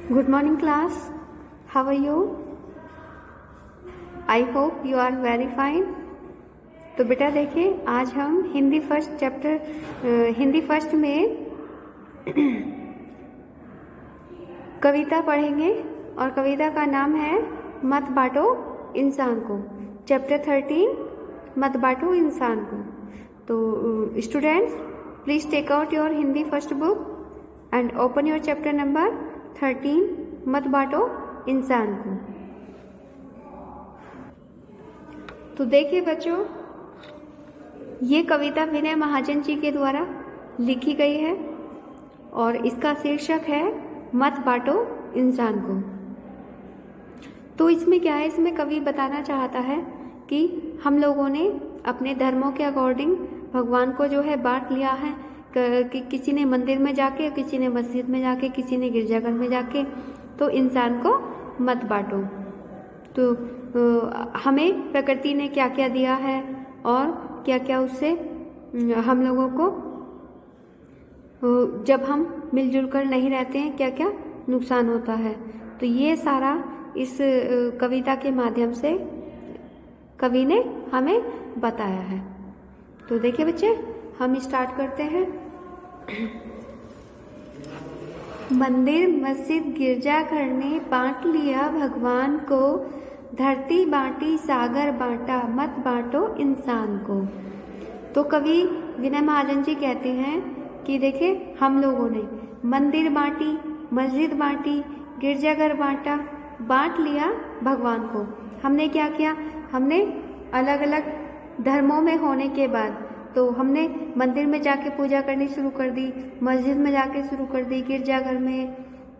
Good morning class. How are you? I hope you are very fine. तो बेटा देखिए, आज हम हिंदी फर्स्ट में कविता पढ़ेंगे और कविता का नाम है मत बांटो इंसान को। चैप्टर 13 मत बांटो इंसान को। तो students, please take out your Hindi first book and open your chapter number 13 मत बांटो इंसान को। तो देखिए बच्चों, ये कविता विनय महाजन जी के द्वारा लिखी गई है और इसका शीर्षक है मत बांटो इंसान को। तो इसमें क्या है, इसमें कवि बताना चाहता है कि हम लोगों ने अपने धर्मों के अकॉर्डिंग भगवान को जो है बांट लिया है कि किसी ने मंदिर में जाके, किसी ने मस्जिद में जाके, किसी ने गिरजाघर में जाके, तो इंसान को मत बांटो। तो हमें प्रकृति ने क्या क्या दिया है और क्या क्या उससे हम लोगों को, जब हम मिलजुल कर नहीं रहते हैं, क्या क्या नुकसान होता है। तो ये सारा इस कविता के माध्यम से कवि ने हमें बताया है। तो देखिए बच्चे, हम स्टार्ट करते हैं। मंदिर मस्जिद गिरजाघर ने बांट लिया भगवान को, धरती बांटी सागर बांटा, मत बांटो इंसान को। तो कवि विनय महाजन जी कहते हैं कि देखिए, हम लोगों ने मंदिर बांटी, मस्जिद बांटी, गिरजाघर बांटा, बांट लिया भगवान को। हमने क्या किया, हमने अलग अलग धर्मों में होने के बाद तो हमने मंदिर में जाके पूजा करनी शुरू कर दी, मस्जिद में जाके शुरू कर दी, गिरजाघर में,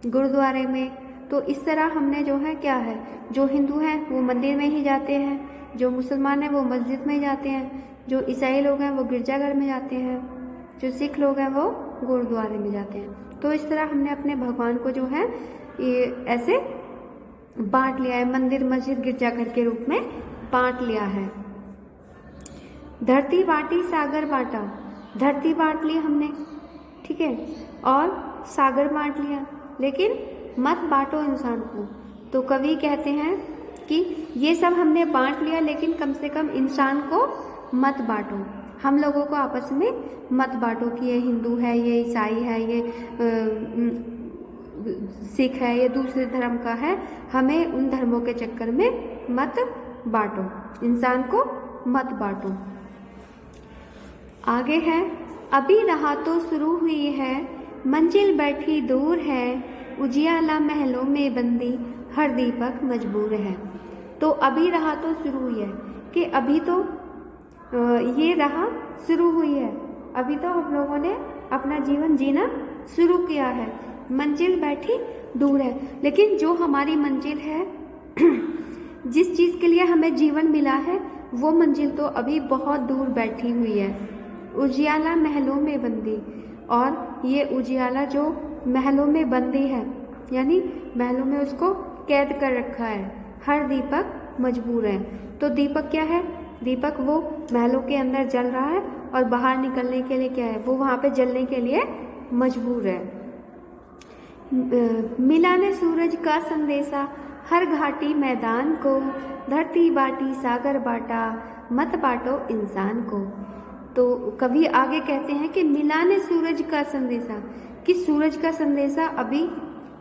गुरुद्वारे में। तो इस तरह हमने जो है क्या है, जो हिंदू हैं वो मंदिर में ही जाते हैं, जो मुसलमान हैं वो मस्जिद में जाते हैं, जो ईसाई लोग हैं वो गिरजाघर में जाते हैं, जो सिख लोग हैं वो गुरुद्वारे में जाते हैं। तो इस तरह हमने अपने भगवान को जो है ये ऐसे बांट लिया है, मंदिर मस्जिद गिरजाघर के रूप में बांट लिया है। धरती बांटी सागर बांटा, धरती बांट ली हमने, ठीक है, और सागर बांट लिया, लेकिन मत बांटो इंसान को। तो कवि कहते हैं कि ये सब हमने बांट लिया, लेकिन कम से कम इंसान को मत बांटो। हम लोगों को आपस में मत बांटो कि ये हिंदू है, ये ईसाई है, ये सिख है, ये दूसरे धर्म का है। हमें उन धर्मों के चक्कर में मत बांटो, इंसान को मत बांटो। आगे है, अभी राह तो शुरू हुई है, मंजिल बैठी दूर है, उजियाला महलों में बंदी, हर दीपक मजबूर है। तो अभी राह तो शुरू हुई है कि अभी तो ये राह शुरू हुई है, अभी तो हम लोगों ने अपना जीवन जीना शुरू किया है। मंजिल बैठी दूर है, लेकिन जो हमारी मंजिल है, जिस चीज़ के लिए हमें जीवन मिला है, वो मंजिल तो अभी बहुत दूर बैठी हुई है। उजियाला महलों में बंदी, और ये उजियाला जो महलों में बंदी है, यानी महलों में उसको कैद कर रखा है। हर दीपक मजबूर है। तो दीपक क्या है, दीपक वो महलों के अंदर जल रहा है और बाहर निकलने के लिए क्या है, वो वहाँ पे जलने के लिए मजबूर है। मिला ने सूरज का संदेशा, हर घाटी मैदान को, धरती बाटी सागर बाटा, मत बांटो इंसान को। तो कवि आगे कहते हैं कि मिला ने सूरज का संदेशा, कि सूरज का संदेशा अभी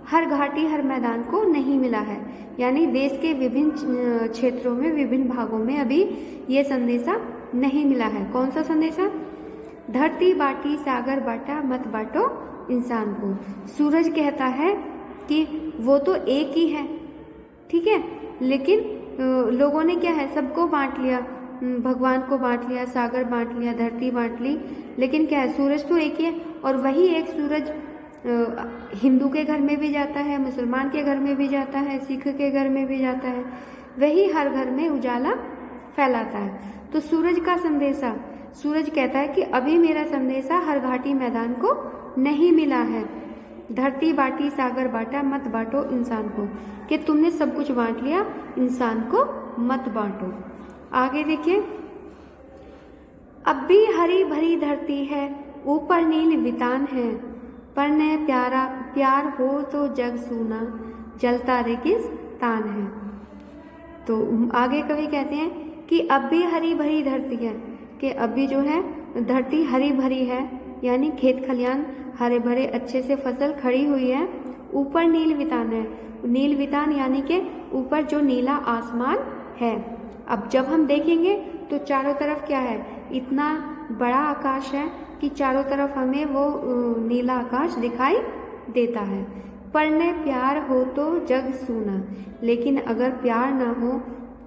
हर घाटी हर मैदान को नहीं मिला है, यानी देश के विभिन्न क्षेत्रों में, विभिन्न भागों में अभी ये संदेशा नहीं मिला है। कौन सा संदेशा? धरती बाटी सागर बाटा, मत बांटो इंसान को। सूरज कहता है कि वो तो एक ही है, ठीक है, लेकिन लोगों ने क्या है, सबको बांट लिया, भगवान को बांट लिया, सागर बांट लिया, धरती बांट ली, लेकिन क्या है, सूरज तो एक ही है। और वही एक सूरज हिंदू के घर में भी जाता है, मुसलमान के घर में भी जाता है, सिख के घर में भी जाता है, वही हर घर में उजाला फैलाता है। तो सूरज का संदेशा, सूरज कहता है कि अभी मेरा संदेशा हर घाटी मैदान को नहीं मिला है। धरती बाटी सागर बाटा, मत बांटो इंसान को, कि तुमने सब कुछ बांट लिया, इंसान को मत बांटो। आगे देखिए, अब भी हरी भरी धरती है, ऊपर नील वितान है, पर न प्यार हो तो जग सूना, जलता रेगिस्तान है। तो आगे कवि कहते हैं कि अब भी हरी भरी धरती है, कि अब भी जो है धरती हरी भरी है, यानी खेत खलियान हरे भरे अच्छे से फसल खड़ी हुई है। ऊपर नील वितान है, नील वितान यानी कि ऊपर जो नीला आसमान है। अब जब हम देखेंगे तो चारों तरफ क्या है, इतना बड़ा आकाश है कि चारों तरफ हमें वो नीला आकाश दिखाई देता है। पर न प्यार हो तो जग सूना, लेकिन अगर प्यार ना हो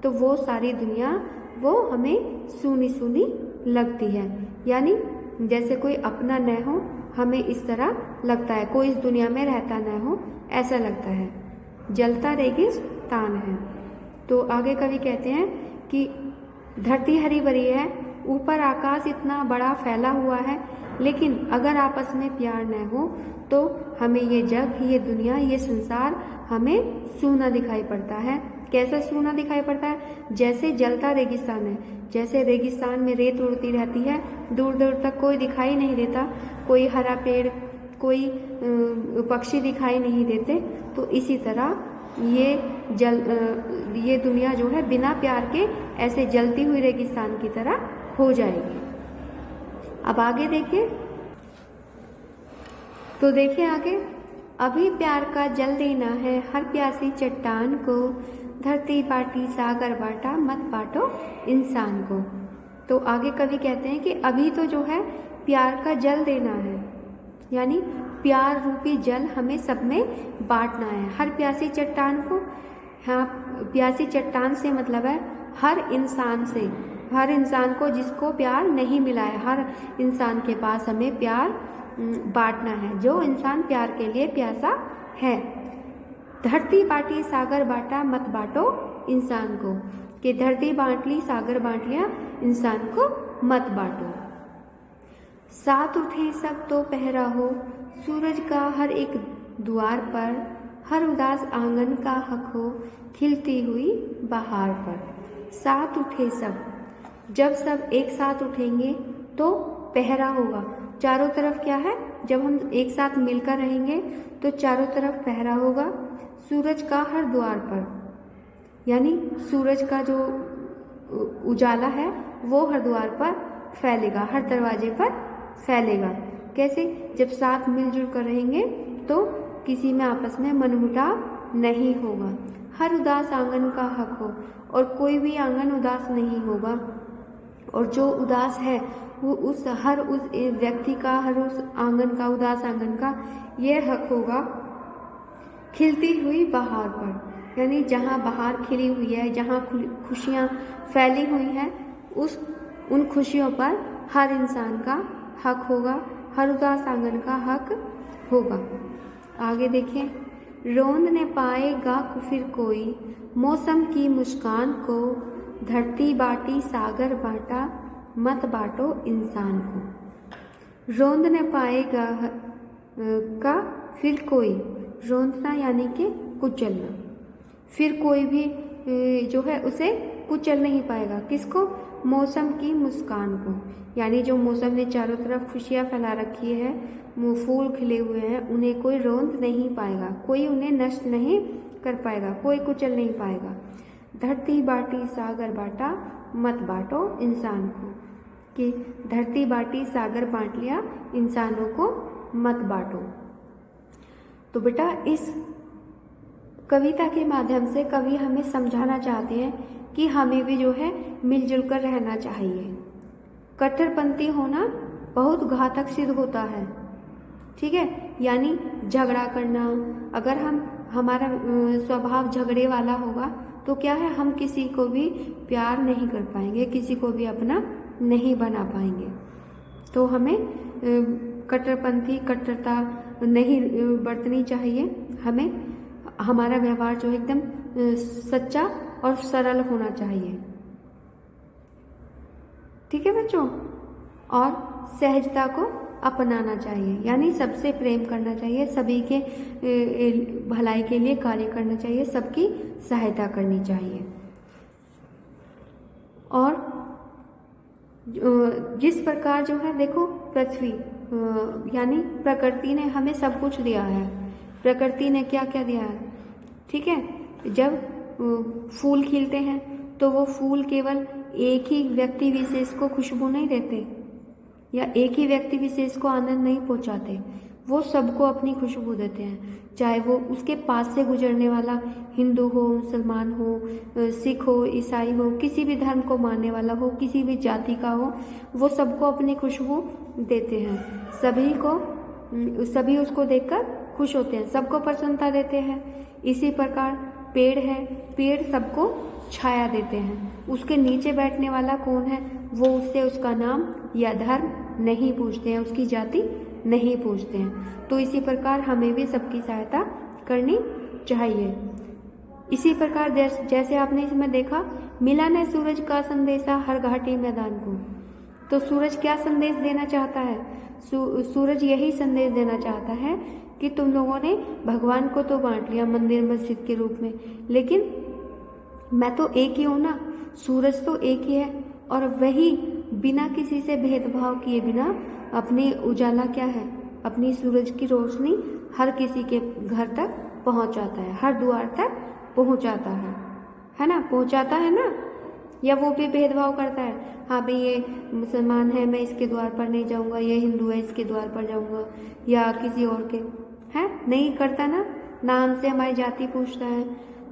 तो वो सारी दुनिया वो हमें सूनी सूनी लगती है, यानी जैसे कोई अपना न हो हमें इस तरह लगता है, कोई इस दुनिया में रहता न हो ऐसा लगता है, जलता रेगिस्तान है। तो आगे कवि कहते हैं कि धरती हरी भरी है, ऊपर आकाश इतना बड़ा फैला हुआ है, लेकिन अगर आपस में प्यार न हो तो हमें ये जग, ये दुनिया, ये संसार हमें सूना दिखाई पड़ता है। कैसा सूना दिखाई पड़ता है? जैसे जलता रेगिस्तान है, जैसे रेगिस्तान में रेत उड़ती रहती है, दूर दूर तक कोई दिखाई नहीं देता, कोई हरा पेड़, कोई पक्षी दिखाई नहीं देते। तो इसी तरह ये दुनिया जो है बिना प्यार के ऐसे जलती हुई रेगिस्तान की तरह हो जाएगी। अब आगे देखिए, तो देखिए आगे, अभी प्यार का जल देना है हर प्यासी चट्टान को, धरती बाटी सागर बाटा मत बांटो इंसान को। तो आगे कवि कहते हैं कि अभी तो जो है प्यार का जल देना है, यानी प्यार रूपी जल हमें सब में बांटना है, हर प्यासी चट्टान को। हाँ, प्यासी चट्टान से मतलब है हर इंसान से, हर इंसान को जिसको प्यार नहीं मिला है, हर इंसान के पास हमें प्यार बांटना है, जो इंसान प्यार के लिए प्यासा है। धरती बाटी सागर बाटा मत बांटो इंसान को, कि धरती बांट ली, सागर बांट लिया, इंसान को मत बांटो। साथ उठे सब तो पहरा हो, सूरज का हर एक द्वार पर, हर उदास आंगन का हक हो, खिलती हुई बहार पर। साथ उठे सब, जब सब एक साथ उठेंगे तो पहरा होगा, चारों तरफ क्या है, जब हम एक साथ मिलकर रहेंगे तो चारों तरफ पहरा होगा। सूरज का हर द्वार पर, यानी सूरज का जो उजाला है वो हर द्वार पर फैलेगा, हर दरवाजे पर फैलेगा। कैसे? जब साथ मिलजुल कर रहेंगे तो किसी में आपस में मनमुटाव नहीं होगा। हर उदास आंगन का हक हो, और कोई भी आंगन उदास नहीं होगा, और जो उदास है वो उस व्यक्ति का, हर उस आंगन का, उदास आंगन का ये हक होगा खिलती हुई बहार पर, यानी जहाँ बहार खिली हुई है, जहाँ खुशियाँ फैली हुई हैं, उन खुशियों पर हर इंसान का हक होगा, हर उदास आंगन का हक होगा। आगे देखें, रोंद न पाएगा फिर कोई मौसम की मुस्कान को, धरती बाटी सागर बाटा मत बांटो इंसान को। रोंद न पाएगा का फिर कोई, रोंदना यानी कि कुचलना, फिर कोई भी जो है उसे कुचल नहीं पाएगा। किसको? मौसम की मुस्कान को, यानी जो मौसम ने चारों तरफ खुशियाँ फैला रखी है, फूल खिले हुए हैं, उन्हें कोई रोंद नहीं पाएगा, कोई उन्हें नष्ट नहीं कर पाएगा, कोई कुचल नहीं पाएगा। धरती बाटी सागर बाटा मत बांटो इंसान को, कि धरती बाटी सागर बांट लिया, इंसानों को मत बांटो। तो बेटा इस कविता के माध्यम से कवि हमें समझाना चाहते हैं कि हमें भी जो है मिलजुल कर रहना चाहिए। कट्टरपंथी होना बहुत घातक सिद्ध होता है, ठीक है, यानी झगड़ा करना। अगर हमारा स्वभाव झगड़े वाला होगा तो क्या है, हम किसी को भी प्यार नहीं कर पाएंगे, किसी को भी अपना नहीं बना पाएंगे। तो हमें कट्टरपंथी, कट्टरता नहीं बरतनी चाहिए। हमें हमारा व्यवहार जो एकदम सच्चा और सरल होना चाहिए, ठीक है बच्चों। और सहजता को अपनाना चाहिए, यानी सबसे प्रेम करना चाहिए, सभी के भलाई के लिए कार्य करना चाहिए, सबकी सहायता करनी चाहिए। और जिस प्रकार जो है देखो, यानी प्रकृति ने हमें सब कुछ दिया है। प्रकृति ने क्या क्या दिया है, ठीक है। जब फूल खिलते हैं तो वो फूल केवल एक ही व्यक्ति विशेष को खुशबू नहीं देते या एक ही व्यक्ति विशेष को आनंद नहीं पहुंचाते, वो सबको अपनी खुशबू देते हैं। चाहे वो उसके पास से गुजरने वाला हिंदू हो, मुसलमान हो, सिख हो, ईसाई हो, किसी भी धर्म को मानने वाला हो, किसी भी जाति का हो, वो सबको अपनी खुशबू देते हैं। सभी उसको देखकर खुश होते हैं, सबको प्रसन्नता देते हैं। इसी प्रकार पेड़ है, पेड़ सबको छाया देते हैं। उसके नीचे बैठने वाला कौन है, वो उससे उसका नाम या धर्म नहीं पूछते हैं, उसकी जाति नहीं पूछते हैं। तो इसी प्रकार हमें भी सबकी सहायता करनी चाहिए। इसी प्रकार जैसे आपने इसमें देखा, मिला न सूरज का संदेशा हर घाटी मैदान को। तो सूरज क्या संदेश देना चाहता है? सूरज यही संदेश देना चाहता है कि तुम लोगों ने भगवान को तो बांट लिया मंदिर मस्जिद के रूप में, लेकिन मैं तो एक ही हूँ ना, सूरज तो एक ही है, और वही बिना किसी से भेदभाव किए बिना अपनी उजाला क्या है, अपनी सूरज की रोशनी हर किसी के घर तक पहुंचाता है, हर द्वार तक पहुंचाता है ना, पहुंचाता है ना। या वो भी भेदभाव करता है, हाँ भाई ये मुसलमान है मैं इसके द्वार पर नहीं जाऊंगा, ये हिंदू है इसके द्वार पर जाऊंगा, या किसी और के है, नहीं करता ना, नाम से हमारी जाति पूछता है।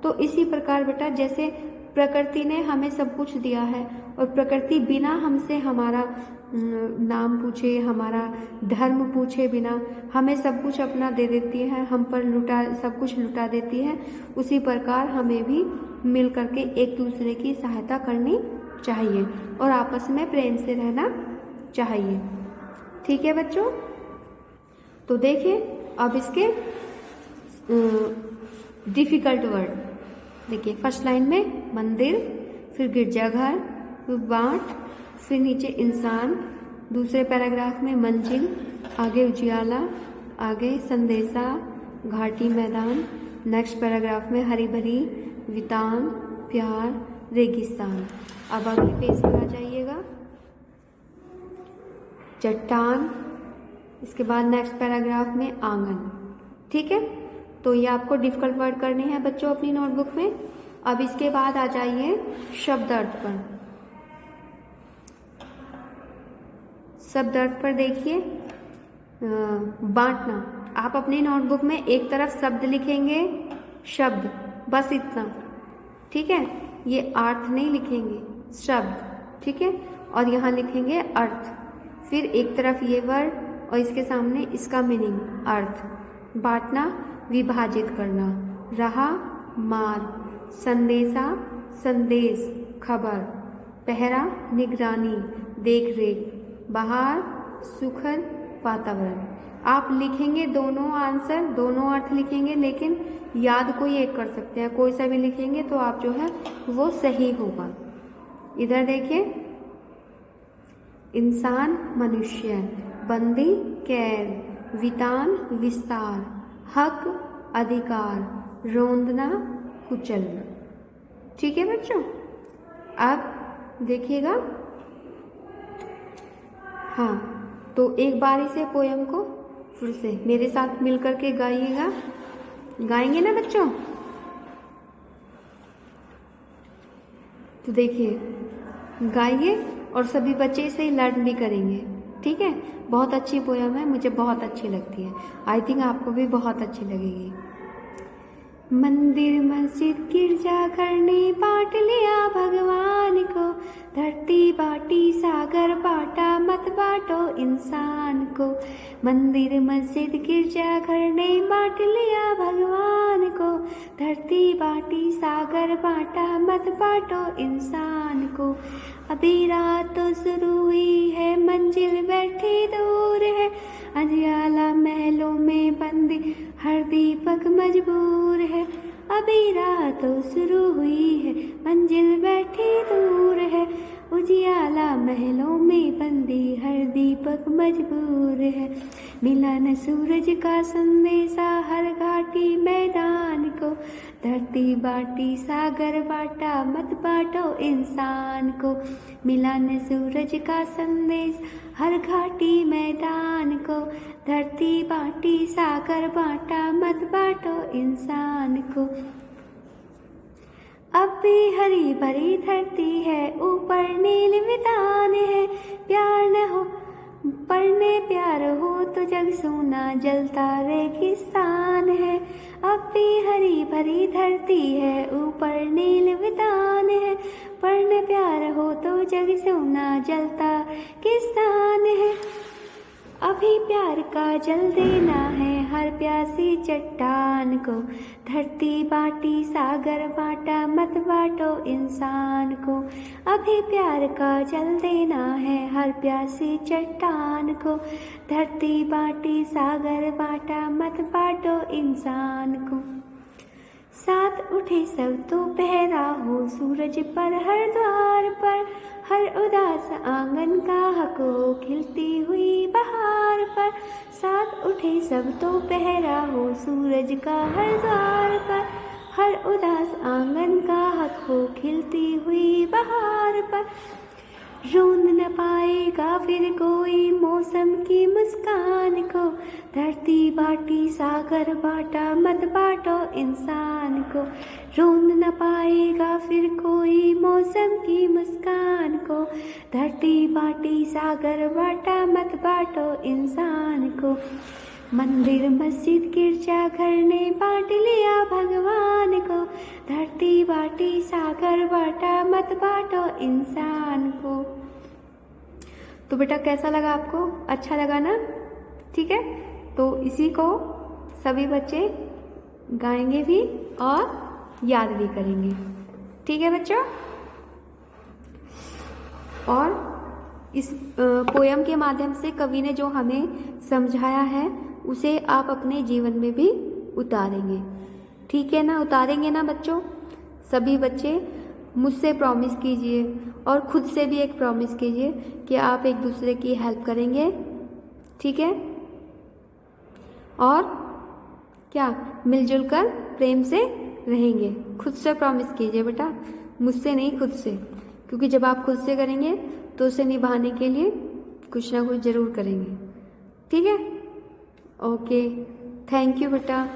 तो इसी प्रकार बेटा, जैसे प्रकृति ने हमें सब कुछ दिया है और प्रकृति बिना हमसे हमारा नाम पूछे, हमारा धर्म पूछे बिना हमें सब कुछ अपना दे देती है, हम पर सब कुछ लुटा देती है। उसी प्रकार हमें भी मिल करके एक दूसरे की सहायता करनी चाहिए और आपस में प्रेम से रहना चाहिए। ठीक है बच्चों, तो देखिए अब इसके डिफिकल्ट वर्ड देखिए। फर्स्ट लाइन में मंदिर, फिर गिरजाघर, फिर बाट, फिर नीचे इंसान, दूसरे पैराग्राफ में मंजिल, आगे उजियाला, आगे संदेशा, घाटी मैदान, नेक्स्ट पैराग्राफ में हरी भरी, वितान, प्यार, रेगिस्तान। अब अगले पेज पर आ जाइएगा, चट्टान, इसके बाद नेक्स्ट पैराग्राफ में आंगन। ठीक है, तो ये आपको डिफिकल्ट वर्ड करने हैं बच्चों अपनी नोटबुक में। अब इसके बाद आ जाइए शब्द अर्थ पर। शब्द अर्थ पर देखिए, बांटना। आप अपनी नोटबुक में एक तरफ शब्द लिखेंगे, शब्द, बस इतना। ठीक है, ये अर्थ नहीं लिखेंगे, शब्द। ठीक है, और यहाँ लिखेंगे अर्थ, फिर एक तरफ ये वर्ड और इसके सामने इसका मीनिंग, अर्थ। बांटना, विभाजित करना। रहा, मार। संदेशा, संदेश, खबर। पहरा, निगरानी, देख रेख। बाहर, सुखद वातावरण। आप लिखेंगे दोनों आंसर, दोनों अर्थ लिखेंगे, लेकिन याद कोई एक कर सकते हैं, कोई सा भी लिखेंगे तो आप जो है वो सही होगा। इधर देखिए, इंसान, मनुष्य। बंदी, कैद। वितान, विस्तार। हक, अधिकार। रोंदना, कुचलना। ठीक है बच्चों, अब देखिएगा। हाँ, तो एक बार इसे पोयम को फिर से मेरे साथ मिलकर के गाइएगा। गाएंगे ना बच्चों? तो देखिए, गाइए और सभी बच्चे इसे लर्न भी करेंगे। ठीक है, बहुत अच्छी पोयम है, मुझे बहुत अच्छी लगती है। आई थिंक आपको भी बहुत अच्छी लगेगी। मंदिर मस्जिद गिरजाघर ने बांट लिया भगवान को, धरती बाटी सागर बाटा, मत बांटो इंसान को। मंदिर मस्जिद गिरजाघर ने बांट लिया भगवान को, धरती बाटी सागर बाटा, मत बांटो इंसान को। अभी रात तो शुरू हुई है, मंजिल बैठी दूर है, अंजियाला महलों में बंदी, हर दीपक मजबूर है। अभी रात तो शुरू हुई है, मंजिल बैठी दूर है, उजियाला महलों में बंदी, हर दीपक मजबूर है। मिला न सूरज का संदेशा हर घाटी मैदान को, धरती बाटी सागर बाटा मत बांटो इंसान को। मिला न सूरज का संदेश हर घाटी मैदान को। धरती बाटी सागर बाटा मत बांटो इंसान को। अब भी हरी भरी धरती है ऊपर नील मैदान है। प्यार न हो पढ़ने प्यार हो तो जग सोना जलता रेगिस्तान है। अब भी हरी भरी धरती है ऊपर नील मैदान है। पढ़ने प्यार हो तो जग सोना जलता किसान है। अभी प्यार का जल देना है हर प्यासी चट्टान को। धरती बाटी सागर बाटा मत बांटो इंसान को। अभी प्यार का जल देना है हर प्यासी चट्टान को। धरती बाटी सागर बाटा मत बांटो इंसान को। साथ उठे सब तो पहरा हो सूरज पर हर द्वार पर। हर उदास आंगन का हक हो खिलती हुई बहार पर। साथ उठे सब तो पहरा हो सूरज का हर द्वार पर। हर उदास आंगन का हक हो खिलती हुई बहार पर। रोंद न पाएगा फिर कोई मौसम की मुस्कान को। धरती बाटी सागर बाटा मत बांटो इंसान को। रोंद न पाएगा फिर कोई मौसम की मुस्कान को। धरती बाटी सागर बाटा मत बांटो इंसान को। मंदिर मस्जिद गिरजाघर ने बांट लिया भगवान को। धरती बाटी सागर बाटा मत बांटो इंसान को। तो बेटा कैसा लगा आपको? अच्छा लगा ना? ठीक है, तो इसी को सभी बच्चे गाएंगे भी और याद भी करेंगे। ठीक है बच्चों? और इस पोयम के माध्यम से कवि ने जो हमें समझाया है उसे आप अपने जीवन में भी उतारेंगे। ठीक है ना? उतारेंगे ना बच्चों? सभी बच्चे मुझसे प्रॉमिस कीजिए और खुद से भी एक प्रॉमिस कीजिए कि आप एक दूसरे की हेल्प करेंगे। ठीक है? और क्या मिलजुल कर प्रेम से रहेंगे। खुद से प्रॉमिस कीजिए बेटा, मुझसे नहीं, खुद से। क्योंकि जब आप खुद से करेंगे तो उसे निभाने के लिए कुछ ना कुछ ज़रूर करेंगे। ठीक है? ओके, थैंक यू बेटा।